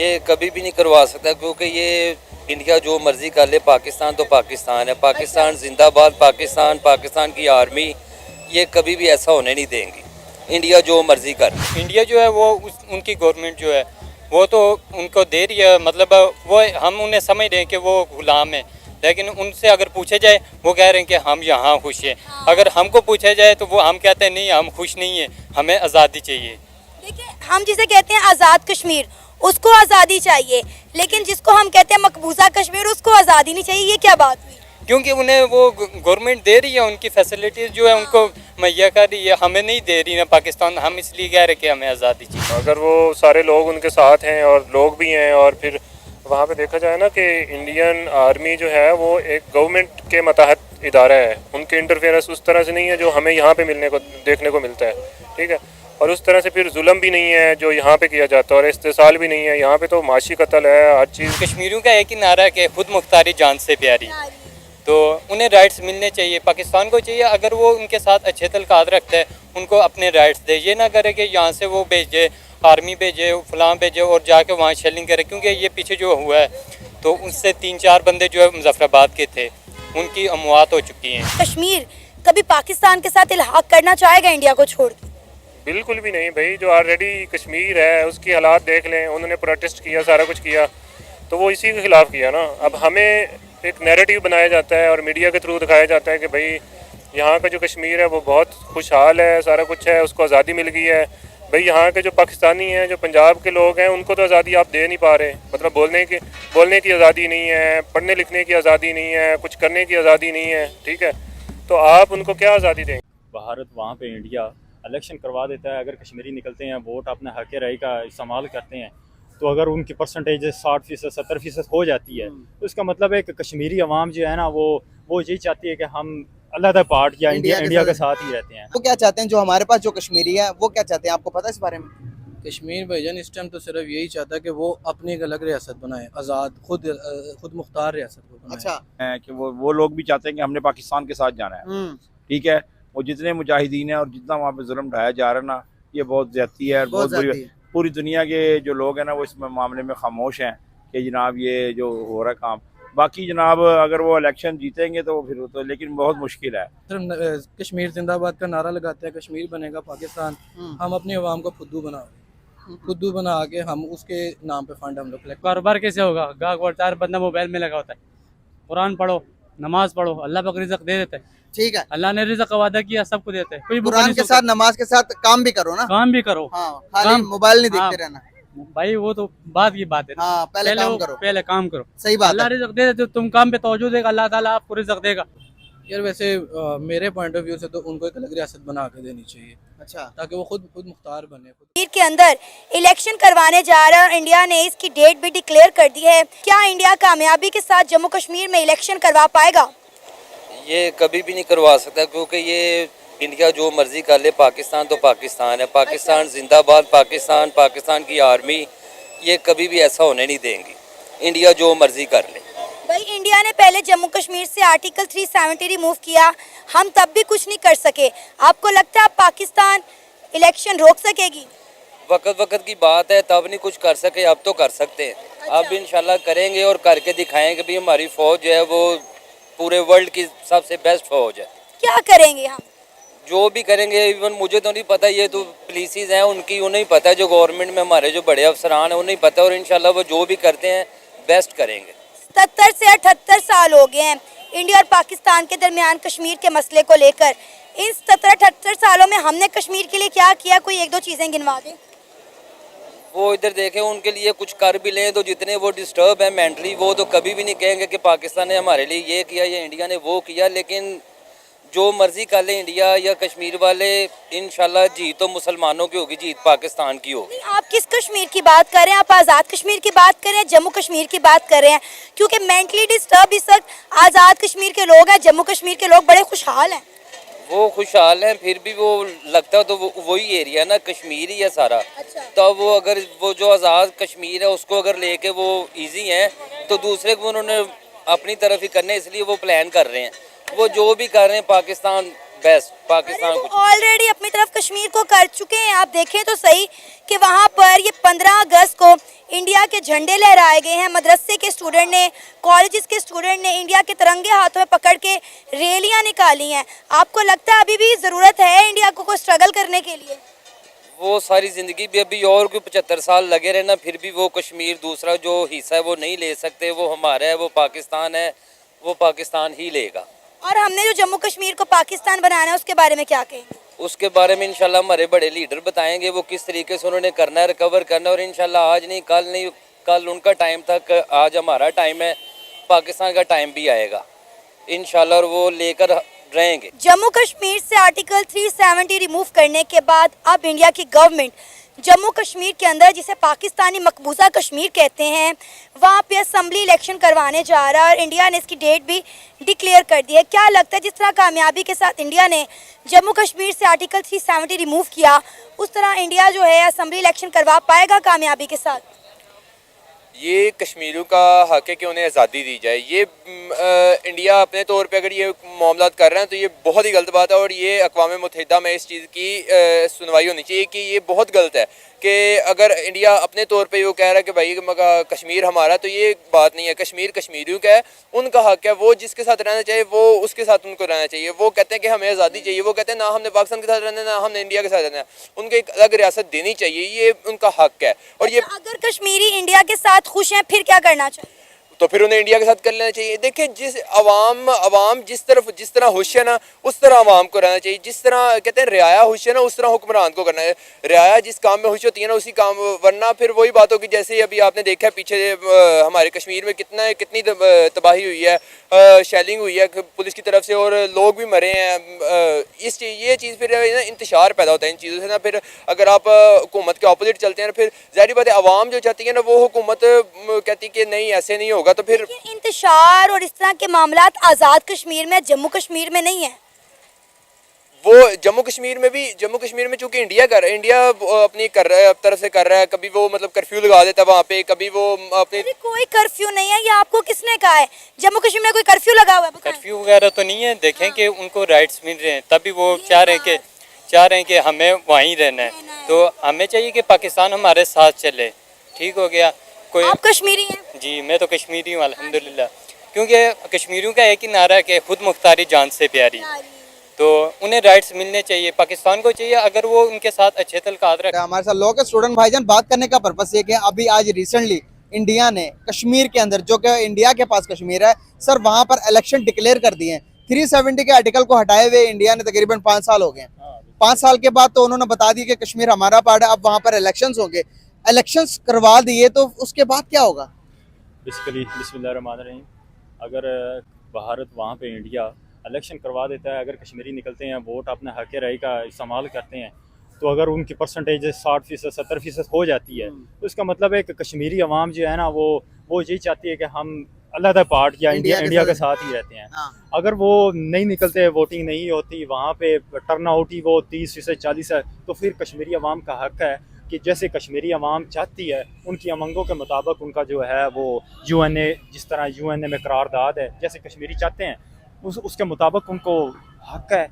ये कभी भी नहीं करवा सकता, क्योंकि ये इंडिया जो मर्जी कर ले, पाकिस्तान तो पाकिस्तान है, पाकिस्तान जिंदाबाद, पाकिस्तान, पाकिस्तान की आर्मी, ये कभी भी ऐसा होने नहीं देंगी। इंडिया जो मर्जी कर। इंडिया जो है वो उनकी गवर्नमेंट जो है वो तो उनको दे रही है, मतलब वो हम उन्हें समझ रहे हैं कि वो गुलाम है, लेकिन उनसे अगर पूछे जाए वो कह रहे हैं कि हम यहाँ खुश हैं। अगर हमको पूछा जाए तो वो हम कहते हैं नहीं, हम खुश नहीं हैं, हमें आज़ादी चाहिए। देखिए, हम जिसे कहते हैं आज़ाद कश्मीर, उसको आज़ादी चाहिए, लेकिन जिसको हम कहते हैं मकबूजा कश्मीर, उसको आज़ादी नहीं चाहिए। ये क्या बात हुई? क्योंकि उन्हें वो गवर्नमेंट दे रही है, उनकी फैसिलिटीज़ जो है उनको मुहैया कर रही है, हमें नहीं दे रही ना पाकिस्तान। हम इसलिए कह रहे कि हमें आज़ादी चाहिए। अगर वो सारे लोग उनके साथ हैं और लोग भी हैं, और फिर वहाँ पे देखा जाए ना कि इंडियन आर्मी जो है वो एक गवर्नमेंट के मतहत इदारा है, उनके इंटरफेरेंस उस तरह से नहीं है जो हमें यहाँ पे देखने को मिलता है, ठीक है। और उस तरह से फिर जुल्म भी नहीं है जो यहाँ पे किया जाता है, और इस्तेसाल भी नहीं है। यहाँ पे तो माशी कत्ल है, हर चीज़। कश्मीरियों का एक ही नारा है कि खुद मुख्तारी जान से प्यारी, तो उन्हें राइट्स मिलने चाहिए, पाकिस्तान को चाहिए। अगर वो उनके साथ अच्छे तल्कात रखते हैं, उनको अपने राइट्स दे, ये ना करे कि यहाँ से वो भेजे, आर्मी भेजे, फलां भेजे और जाके वहाँ शेलिंग करे। क्योंकि ये पीछे जो हुआ है तो उससे 3-4 बंदे जो है मुजफ्फराबाद के थे, उनकी अमवात हो चुकी हैं। कश्मीर कभी पाकिस्तान के साथ इल्हाक करना चाहेगा इंडिया को छोड़ के? बिल्कुल भी नहीं भाई। जो ऑलरेडी कश्मीर है उसकी हालात देख लें, उन्होंने प्रोटेस्ट किया, सारा कुछ किया, तो वो इसी के ख़िलाफ़ किया ना। अब हमें एक नैरेटिव बनाया जाता है और मीडिया के थ्रू दिखाया जाता है कि भाई यहाँ का जो कश्मीर है वो बहुत खुशहाल है, सारा कुछ है, उसको आज़ादी मिल गई है। भाई यहाँ के जो पाकिस्तानी हैं, जो पंजाब के लोग हैं, उनको तो आज़ादी आप दे नहीं पा रहे। मतलब बोलने की आज़ादी नहीं है, पढ़ने लिखने की आज़ादी नहीं है, कुछ करने की आज़ादी नहीं है, ठीक है। तो आप उनको क्या आज़ादी देंगे? भारत वहाँ पे इंडिया इलेक्शन करवा देता है, अगर कश्मीरी निकलते हैं, वोट अपने हक़ राय का इस्तेमाल करते हैं, तो अगर उनकी परसेंटेज 60%, 70% हो जाती है, तो इसका मतलब है कि कश्मीरी अवाम जो है ना वो यही चाहती है कि हम अलग पार्ट या इंडिया के साथ ही रहते हैं। वो क्या चाहते हैं, जो हमारे पास जो कश्मीरी है वो क्या चाहते हैं, आपको पता है इस बारे में? कश्मीर भाईजान इस टाइम तो सिर्फ यही चाहता है कि वो अपनी एक अलग रियासत बनाए, आज़ाद, खुद मुख्तार रियासत को बनाए। अच्छा, कि वो लोग भी चाहते हैं कि हमने पाकिस्तान के साथ जाना है, ठीक है। वो जितने मुजाहिदीन हैं और जितना वहाँ पे जुल्म ढाया जा रहा है ना, ये बहुत ज़्यादती है और बहुत बुरी। पूरी दुनिया के जो लोग हैं ना वो इस मामले में खामोश हैं कि जनाब ये जो हो रहा है काम। बाकी जनाब अगर वो इलेक्शन जीतेंगे तो फिर तो, लेकिन बहुत मुश्किल है। कश्मीर जिंदाबाद का नारा लगाते हैं, कश्मीर बनेगा पाकिस्तान, हम अपने अवाम को खुद्दू बना के हम उसके नाम पे फंड हम लोग कलेक्ट। कारोबार कैसे होगा? गाँव चार बंदा मोबाइल में लगा होता है। कुरान पढ़ो, नमाज पढ़ो, अल्लाह पाक रिज़्क़ दे देता है, ठीक है। अल्लाह ने रिज़्क़ का वादा किया, सबको देता है। कोई कुरान के साथ, नमाज के साथ काम भी करो ना, काम भी करो। हाँ, खाली मोबाइल नहीं देखते रहना भाई, वो तो बात की बात है। हाँ, पहले काम करो। सही बात है। अल्लाह रिज़्क़ दे देते, तुम काम पे तवज्जो देगा, अल्लाह ताला आपको रिज़्क़ देगा। यार वैसे मेरे पॉइंट ऑफ व्यू से तो उनको एक अलग रियासत बना के देनी चाहिए। अच्छा, ताकि वो खुद मुख्तार बने। कश्मीर के अंदर इलेक्शन करवाने जा रहा है और इंडिया ने इसकी डेट भी डिक्लेयर कर दी है। क्या इंडिया कामयाबी के साथ जम्मू कश्मीर में इलेक्शन करवा पाएगा? ये कभी भी नहीं करवा सकता, क्योंकि ये इंडिया जो मर्जी कर ले, पाकिस्तान तो पाकिस्तान है, पाकिस्तान जिंदाबाद, पाकिस्तान, पाकिस्तान की आर्मी, ये कभी भी ऐसा होने नहीं देंगी। इंडिया जो मर्जी कर ले। भाई, इंडिया ने पहले जम्मू कश्मीर से आर्टिकल 370 रिमूव किया, हम तब भी कुछ नहीं कर सके। आपको लगता है अब पाकिस्तान इलेक्शन रोक सकेगी? वक्त की बात है, तब नहीं कुछ कर सके, अब तो कर सकते हैं। अच्छा। अब इंशाल्लाह करेंगे और करके दिखाएंगे भी हमारी फौज जो है वो पूरे वर्ल्ड की सबसे बेस्ट फौज है। क्या करेंगे हम? जो भी करेंगे, इवन मुझे तो नहीं पता, ये तो पुलिसेस हैं उनकी, उन्हें पता है, जो गवर्नमेंट में हमारे जो बड़े अफसरान हैं उन्हें पता है, और इंशाल्लाह वो जो भी करते हैं बेस्ट करेंगे। 77 से 78 साल हो गए हैं इंडिया और पाकिस्तान के दरमियान कश्मीर के मसले को लेकर। इन 77-78 सालों में हमने कश्मीर के लिए क्या किया? कोई एक दो चीज़ें गिनवा दें। वो इधर देखें, उनके लिए कुछ कर भी लें तो जितने वो डिस्टर्ब है मेंटली, वो तो कभी भी नहीं कहेंगे कि पाकिस्तान ने हमारे लिए ये किया या इंडिया ने वो किया। लेकिन जो मर्जी कर ले इंडिया या कश्मीर वाले, इंशाल्लाह जीत तो मुसलमानों की होगी, जीत पाकिस्तान की होगी। आप किस कश्मीर की बात कर रहे हैं? आप आज़ाद कश्मीर की बात कर रहे हैं, जम्मू कश्मीर की बात कर रहे हैं? क्योंकि मेंटली डिस्टर्ब इस वक्त आज़ाद कश्मीर के लोग हैं, जम्मू कश्मीर के लोग बड़े खुशहाल हैं। वो खुशहाल हैं, फिर भी वो लगता है तो वही एरिया ना, कश्मीर ही है सारा। अच्छा। तो वो अगर वो जो आज़ाद कश्मीर है उसको अगर लेके वो इजी है, तो दूसरे को उन्होंने अपनी तरफ ही करने, इसलिए वो प्लान कर रहे हैं। वो जो भी कर रहे हैं, पाकिस्तान बेस्ट पाकिस्तान कुछ ऑलरेडी अपनी तरफ कश्मीर को कर चुके हैं। आप देखें तो सही कि वहाँ पर ये 15 अगस्त को इंडिया के झंडे लहराए गए हैं। मदरसे के स्टूडेंट ने, कॉलेजेस के स्टूडेंट ने इंडिया के तिरंगे हाथों में पकड़ के रैलियां निकाली हैं। आपको लगता है अभी भी ज़रूरत है इंडिया को स्ट्रगल करने के लिए? वो सारी ज़िंदगी भी अभी और कोई 75 साल लगे रहना, फिर भी वो कश्मीर दूसरा जो हिस्सा है वो नहीं ले सकते। वो हमारा है, वो पाकिस्तान है, वो पाकिस्तान ही लेगा। और हमने जो जम्मू कश्मीर को पाकिस्तान बनाना है उसके बारे में क्या कहेंगे? उसके बारे में इंशाल्लाह हमारे बड़े लीडर बताएंगे वो किस तरीके से उन्होंने करना है, रिकवर करना है। और इंशाल्लाह आज नहीं, कल उनका टाइम था, आज हमारा टाइम है, पाकिस्तान का टाइम भी आएगा इंशाल्लाह, और वो लेकर रहेंगे। जम्मू कश्मीर से आर्टिकल 370 रिमूव करने के बाद अब इंडिया की गवर्नमेंट जम्मू कश्मीर के अंदर, जिसे पाकिस्तानी मकबूजा कश्मीर कहते हैं, वहाँ पे असम्बली इलेक्शन करवाने जा रहा है और इंडिया ने इसकी डेट भी डिक्लेयर कर दी है। क्या लगता है जिस तरह कामयाबी के साथ इंडिया ने जम्मू कश्मीर से आर्टिकल 370 रिमूव किया, उस तरह इंडिया जो है असम्बली इलेक्शन करवा पाएगा कामयाबी के साथ? ये कश्मीरियों का हक है कि उन्हें आज़ादी दी जाए। ये इंडिया अपने तौर पे अगर ये मामला कर रहे हैं तो ये बहुत ही गलत बात है, और ये अक़वाम मुत्तहिदा में इस चीज़ की सुनवाई होनी चाहिए कि ये बहुत गलत है कि अगर इंडिया अपने तौर पे वो कह रहा है कि भाई कश्मीर हमारा, तो ये बात नहीं है। कश्मीर कश्मीरियों का है, उनका हक है, वो जिसके साथ रहना चाहिए वो उसके साथ उनको रहना चाहिए। वो कहते हैं कि हमें आज़ादी चाहिए, वो कहते हैं ना हमने पाकिस्तान के साथ रहना है, ना हमने इंडिया के साथ रहना है, उनको एक अलग रियासत देनी चाहिए, ये उनका हक है। और ये अगर कश्मीरी इंडिया के साथ खुश हैं फिर क्या करना चाहिए? तो फिर उन्हें इंडिया के साथ कर लेना चाहिए। देखिए, जिस अवाम जिस तरह खुश है ना, उस तरह अवाम को रहना चाहिए। जिस तरह कहते हैं रियाया खुश है ना, उस तरह हुक्मरान को करना है। रियाया जिस काम में खुश होती है ना, उसी काम, वरना फिर वही बात होगी जैसे अभी आपने देखा है पीछे हमारे कश्मीर में कितनी तबाही हुई है, शेलिंग हुई है पुलिस की तरफ से, और लोग भी मरे हैं। ये चीज़ फिर ना इंतशार पैदा होता है इन चीज़ों से ना। फिर अगर आप हुकूमत के अपोजिट चलते हैं फिर ज़ाहिर बात है अवाम जो चाहती है ना, वो हुकूमत कहती है कि नहीं ऐसे नहीं होगा, तो फिर इंतशार और इस तरह के मामलात आज़ाद कश्मीर में, जम्मू कश्मीर में नहीं है। वो जम्मू कश्मीर में चूंकि इंडिया अपनी कर रहा है, तरफ से कर रहा है। कभी वो मतलब कर्फ्यू लगा देता है वहाँ पे, कभी वो अपने कोई कर्फ्यू नहीं है। ये आपको किसने कहा है जम्मू कश्मीर में कोई कर्फ्यू लगा हुआ है? कर्फ्यू वगैरह तो नहीं है। देखें कि उनको राइट्स मिल रहे हैं, तभी वो चाह रहे हैं कि हमें वहीं रहना है। तो हमें चाहिए कि पाकिस्तान हमारे साथ चले। ठीक हो गया। कोई आप कश्मीरी हैं? जी, मैं तो कश्मीरी हूँ अल्हम्दुलिल्लाह, क्योंकि कश्मीरियों का एक ही नारा है कि खुद मुख्तारी जान से प्यारी। तो उन्हें राइट्स मिलने चाहिए, पाकिस्तान को चाहिए अगर वो उनके साथ अच्छे तल्लुकात रखें। हमारे साथ लोग स्टूडेंट भाईजान, बात करने का पर्पस ये कि अभी आज रिसेंटली इंडिया ने कश्मीर के अंदर, जो कि इंडिया के पास कश्मीर है सर, वहाँ पर इलेक्शन डिक्लेयर कर दिए हैं। 370 के आर्टिकल को हटाए हुए इंडिया ने तकरीबन 5 साल हो गए। 5 साल के बाद तो उन्होंने बता दिया कि कश्मीर हमारा पार्ट है, अब वहाँ पर इलेक्शंस होंगे। इलेक्शंस करवा दिए तो उसके बाद क्या होगा? बेसिकली बिस्मिल्लाहिर्रहमानिर्रहीम, अगर भारत वहाँ पे इंडिया इलेक्शन करवा देता है, अगर कश्मीरी निकलते हैं, वोट अपने हक़ राय का इस्तेमाल करते हैं, तो अगर उनकी परसेंटेज 60%, 70% हो जाती है, तो इसका मतलब है कि कश्मीरी अवाम जो है ना, वो यही चाहती है कि हम अलग पार्ट या इंडिया के साथ ही रहते हैं। अगर वो नहीं निकलते, वोटिंग नहीं होती, वहाँ पे टर्न आउट ही वो 30%, 40 है, तो फिर कश्मीरी अवाम का हक़ है कि जैसे कश्मीरी अवाम चाहती है, उनकी उमंगों के मुताबिक उनका जो है वो UNA, जिस तरह UNA में करारदाद है, जैसे कश्मीरी चाहते हैं उसके मुताबिक उनको हक़ है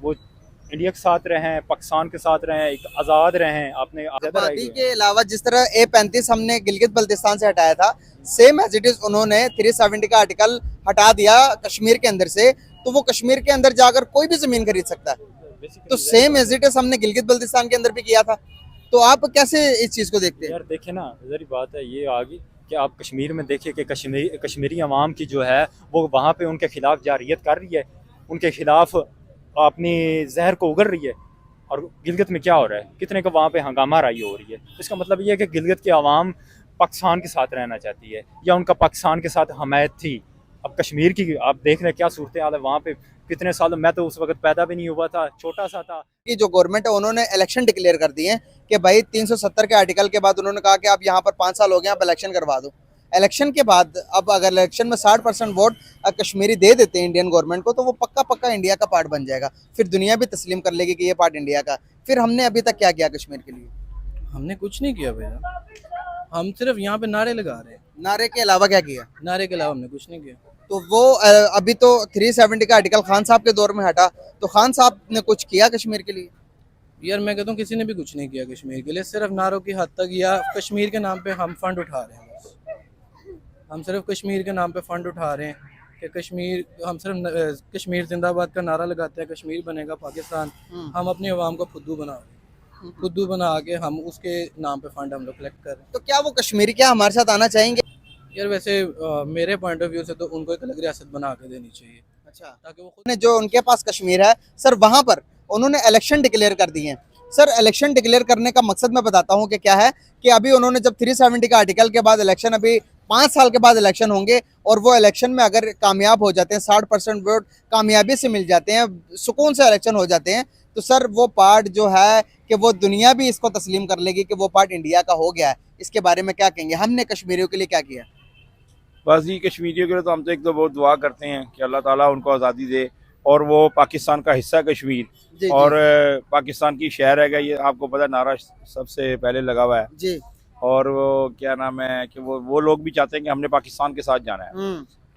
वो इंडिया के साथ रहें, पाकिस्तान के साथ रहें, एक आज़ाद रहें। अपने आज़ादी के अलावा जिस तरह A35 हमने गिलगित बल्तिस्तान से हटाया था, सेम एज इट इज़ उन्होंने 370 का आर्टिकल हटा दिया कश्मीर के अंदर से, तो वो कश्मीर के अंदर जाकर कोई भी ज़मीन खरीद सकता है। तो सेम एज इट इज़ हमने गिलगित बल्तिस्तान के अंदर भी किया था। तो आप कैसे इस चीज़ को देखते हैं? यार देखें ना, ज़री बात है ये आगे कि आप कश्मीर में देखिए कि कश्मीरी अवाम की जो है वो वहाँ पे उनके खिलाफ जारियत कर रही है, उनके खिलाफ अपनी जहर को उगल रही है। और गिलगित में क्या हो रहा है, कितने का वहाँ पे हंगामा राई हो रही है। इसका मतलब ये है कि गिलगित की आवाम पाकिस्तान के साथ रहना चाहती है, या उनका पाकिस्तान के साथ हमायत थी। अब कश्मीर की आप देख रहे हैं क्या सूरत हाल है वहाँ पे। कितने साल, मैं तो उस वक्त पैदा भी नहीं हुआ था, छोटा सा था। कि जो गवर्नमेंट है उन्होंने इलेक्शन डिक्लेयर कर दिए हैं कि भाई 370 के आर्टिकल के बाद उन्होंने कहा कि आप यहाँ पर 5 साल हो गए, आप इलेक्शन करवा दो। इलेक्शन के बाद अब अगर इलेक्शन में 60% वोट कश्मीरी दे देते हैं इंडियन गवर्नमेंट को, तो वो पक्का इंडिया का पार्ट बन जाएगा। फिर दुनिया भी तस्लीम कर लेगी कि ये पार्ट इंडिया का। फिर हमने अभी तक क्या किया कश्मीर के लिए? हमने कुछ नहीं किया भैया, हम सिर्फ यहाँ पे नारे लगा रहे हैं। नारे के अलावा क्या किया? नारे के अलावा हमने कुछ नहीं किया। तो वो अभी तो 370 का आर्टिकल खान साहब के दौर में हटा, तो खान साहब ने कुछ किया कश्मीर के लिए? यार मैं कहता हूँ किसी ने भी कुछ नहीं किया कश्मीर के लिए, सिर्फ नारों की हद तक, या कश्मीर के नाम पे हम फंड उठा रहे हैं बस। हम सिर्फ कश्मीर के नाम पे फंड उठा रहे हैं कि कश्मीर, हम सिर्फ कश्मीर जिंदाबाद का नारा लगाते हैं, कश्मीर बनेगा पाकिस्तान। हम अपनी आवाम को फुद्दू बना रहे हैं, फुद्दू बना के हम उसके नाम पे फंड हम लोग कलेक्ट कर रहे हैं। तो क्या वो कश्मीरी क्या हमारे साथ आना चाहेंगे? यार वैसे मेरे पॉइंट ऑफ व्यू से तो उनको एक अलग रियासत बना के देनी चाहिए, अच्छा, ताकि वो खुद ने जो उनके पास कश्मीर है सर, वहां पर उन्होंने इलेक्शन डिक्लेयर कर दिए हैं। सर इलेक्शन डिक्लेयर करने का मकसद मैं बताता हूं कि क्या है कि अभी उन्होंने जब 370 का आर्टिकल के बाद इलेक्शन, अभी 5 साल के बाद इलेक्शन होंगे, और वो इलेक्शन में अगर कामयाब हो जाते हैं, 60% वोट कामयाबी से मिल जाते हैं, सुकून से इलेक्शन हो जाते हैं, तो सर वो पार्ट जो है कि वो दुनिया भी इसको तस्लीम कर लेगी कि वो पार्ट इंडिया का हो गया है। इसके बारे में क्या कहेंगे? हमने कश्मीरियों के लिए क्या किया? बस ये कश्मीरियों के लिए तो हम तो एक तो बहुत दुआ करते हैं कि अल्लाह ताला उनको आज़ादी दे, और वो पाकिस्तान का हिस्सा कश्मीर, जी, और पाकिस्तान की शहर है, ये आपको पता नारा सबसे पहले लगा हुआ है। जी, और वो क्या नाम है कि वो लोग भी चाहते हैं कि हमने पाकिस्तान के साथ जाना है,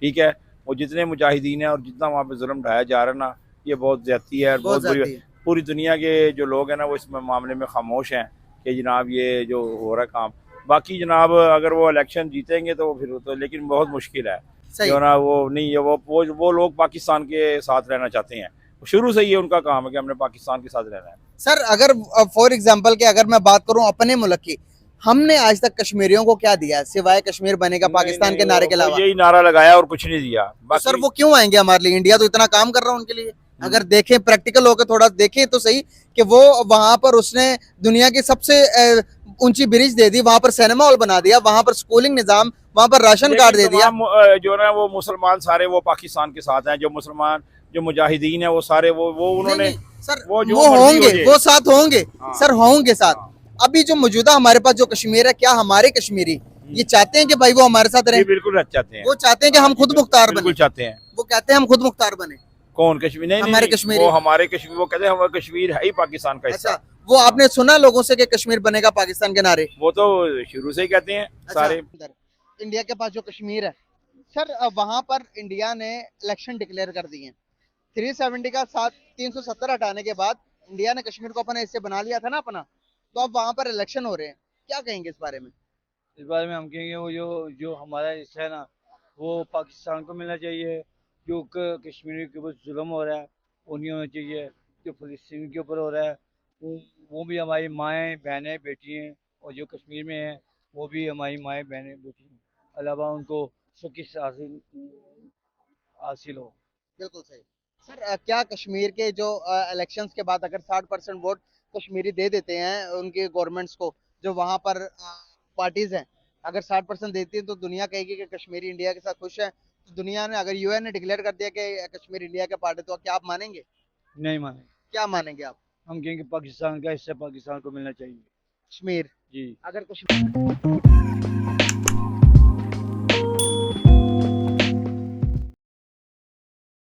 ठीक है। वो जितने मुजाहिदीन हैं और जितना वहाँ पे जुल्म ढाया जा रहा है ना, ये बहुत ज़्यादती है और बहुत बुरी। पूरी दुनिया के जो लोग हैं ना वो इस मामले में खामोश हैं कि जनाब ये जो हो रहा है काम। बाकी जनाब अगर वो इलेक्शन जीतेंगे तो फिर तो, लेकिन बहुत मुश्किल है जो ना, वो नहीं, वो लोग पाकिस्तान के साथ रहना चाहते हैं, शुरू से ये उनका काम है कि हमने पाकिस्तान के साथ रहना है। सर अगर फॉर एग्जांपल के अगर मैं बात करूं अपने मुल्क की, हमने आज तक कश्मीरियों को क्या दिया सिवाय कश्मीर बनेगा पाकिस्तान के नारे के अलावा? यही नारा लगाया और कुछ नहीं दिया। तो सर वो क्यों आएंगे हमारे लिए? इंडिया तो इतना काम कर रहा है उनके लिए। अगर देखें प्रैक्टिकल होकर थोड़ा देखें तो सही कि वो वहां पर उसने दुनिया की सबसे ऊंची ब्रिज दे दी, वहां पर सिनेमा हॉल बना दिया, वहां पर स्कूलिंग निजाम, वहां पर राशन कार्ड दे दिया। जो ना वो मुसलमान सारे वो पाकिस्तान के साथ हैं, जो मुसलमान जो मुजाहिदीन है वो सारे वो उन्होंने नहीं, सर वो होंगे, वो साथ होंगे। हाँ। सर होंगे साथ। अभी जो मौजूदा हमारे पास जो कश्मीर है, क्या हमारे कश्मीरी ये चाहते हैं कि भाई वो हमारे साथ रहे? बिल्कुल चाहते हैं, वो चाहते हैं कि हम खुद मुख्तार बने। चाहते हैं। वो कहते हैं हम खुद मुख्तार बने। कौन कश्मीर? नहीं, हमारे नहीं, कश्मीरी। वो हमारे कश्मीर, वो कहते हैं हमारा कश्मीर है ही पाकिस्तान का हिस्सा। अच्छा, वो आपने सुना लोगों से कि कश्मीर बनेगा पाकिस्तान के नारे? वो तो शुरू से ही कहते हैं सारे। इंडिया के पास जो कश्मीर है सर, वहां पर इंडिया ने इलेक्शन डिक्लेयर कर दिए हैं। 370 का 370 हटाने के बाद इंडिया ने कश्मीर को अपने हिस्से बना लिया था ना अपना, तो अब वहां पर इलेक्शन हो रहे हैं, क्या कहेंगे इस बारे में? इस बारे में हम कहेंगे वो जो हमारा हिस्सा है ना, वो पाकिस्तान को मिलना चाहिए। जो कश्मीर के ऊपर जुल्म हो रहा है वो नहीं होना चाहिए। जो फ़लस्तीन के ऊपर हो रहा है वो भी हमारी माएँ बहनें बेटी हैं, और जो कश्मीर में हैं वो भी हमारी माएँ बहनें बेटी हैं। अलावा उनको सुख हासिल हो। बिल्कुल सही। सर क्या कश्मीर के जो इलेक्शंस के बाद अगर 60% वोट कश्मीरी दे देते हैं उनके गवर्नमेंट्स को, जो वहां पर पार्टीज हैं, अगर 60% देती हैं तो दुनिया कहेगी कि कश्मीरी इंडिया के साथ खुश है। तो दुनिया ने, अगर यूएन ने डिक्लेयर कर दिया कि कश्मीर इंडिया के पार्ट है, तो क्या आप मानेंगे? नहीं माने। क्या मानेंगे आप? हम कहेंगे पाकिस्तान का हिस्सा पाकिस्तान को मिलना चाहिए। कश्मीर जी। अगर कश्मीर